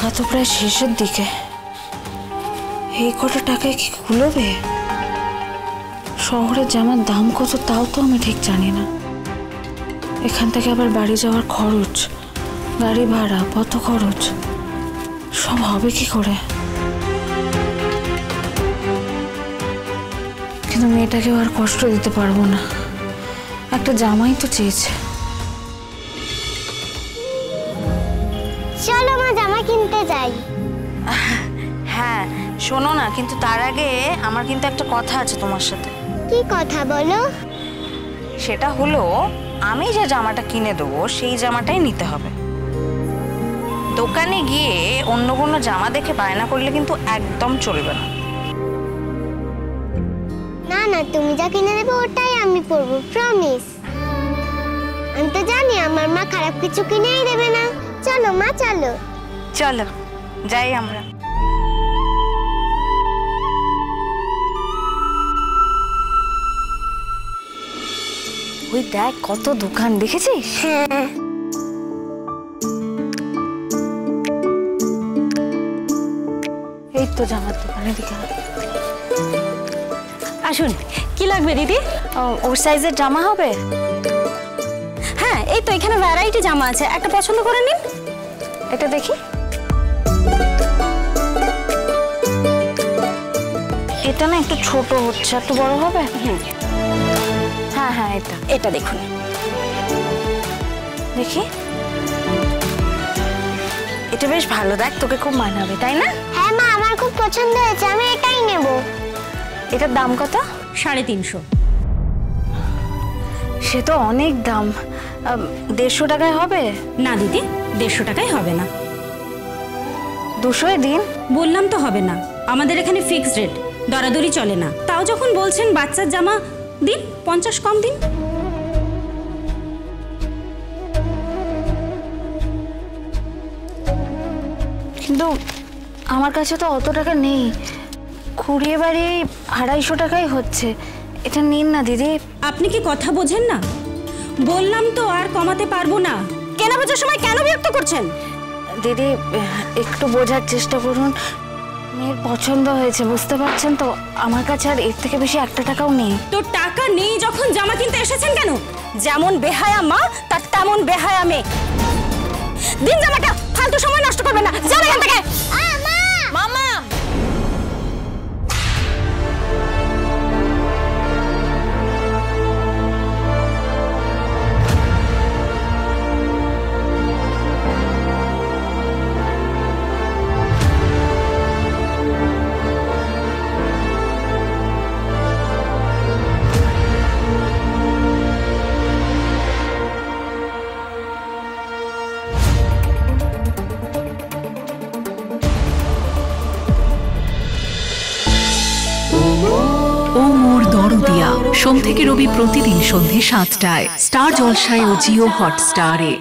টাকা তো প্রায় শেষের দিকে। এই কটা টাকায় কি কুলোবে? শহরের জামার দাম কত তাও তো আমি ঠিক জানি না। এখান থেকে আবার বাড়ি যাওয়ার খরচ, গাড়ি ভাড়া, পথ খরচ, সব হবে কি করে? কিন্তু মেয়েটাকেও আর কষ্ট দিতে পারবো না। একটা জামাই তো চেয়েছে। চলো মা জামা কিনতে যাই। হ্যাঁ শোনো না, কিন্তু তার আগে আমার কিন্তু একটা কথা আছে তোমার সাথে। কি কথা বলো? সেটা হলো, আমি যে জামাটা কিনে দেবো সেই জামাটাই নিতে হবে। দোকানে গিয়ে অন্য কোনো জামা দেখে বায়না করলে কিন্তু একদম চলবে না। না না, তুমি যা কিনে দেবে ওটাই আমি পরবো, প্রমিস। আমি তো জানি আমার মা খারাপ কিছু কিনেই দেবে না। চলো মা চলো। চলো যাই আমরা। ওই দেখ কত দোকান, দেখেছিস? হ্যাঁ। এই তো জামার দোকানে দিকে। আসুন, কি লাগবে দিদি? ওর সাইজের জামা হবে? হ্যাঁ, এই তো এখানে ভ্যারাইটি জামা আছে, একটা পছন্দ করে নিন। এটা দেখি। এটা না একটু ছোট হচ্ছে, একটু বড় হবে? হ্যাঁ হ্যাঁ, এটা দেখুন, দেখি। এটা বেশ ভালো, দেখ তোকে খুব মানাবে, তাই না? হ্যাঁ মা, আমার খুব পছন্দ হয়েছে, আমি এটাই নেব। এটার দাম কত? 350। সে তো অনেক দাম। 150 টাকায় হবে? না দিদি, 150 টাকায় হবে না। 200 দিন। বললাম তো হবে না, আমাদের এখানে ফিক্সড রেট, দরাদরি চলে না। তাও যখন বলছেন বাচ্চার জামা, দিন 50 কম দিন। কিন্তু আমার কাছে তো অত টাকা নেই, কুড়িয়ে বাড়ি 250 টাকাই হচ্ছে। এটা নিন না দিদি। আপনি কি কথা বোঝেন না? বললাম তো আর কমাতে পারবো না। কেনা বেচার সময় কেন বিরক্ত করছেন? দিদি একটু বোঝার চেষ্টা করুন, মেয়ের পছন্দ হয়েছে, বুঝতে পারছেন তো? আমার কাছে আর এর থেকে বেশি 1 টাকাও নেই। তো টাকা নেই যখন জামা কিনতে এসেছেন কেন? যেমন বেহায়া মা তার তেমন বেহায়া মেয়ে। দিন জামাটা, ফালতু সময় নষ্ট করবেন না, যান এখান থেকে। মামা সোম থেকে রবি প্রতিদিন সন্ধ্যে 7টায় স্টার জলসায় ও জিও হটস্টারে।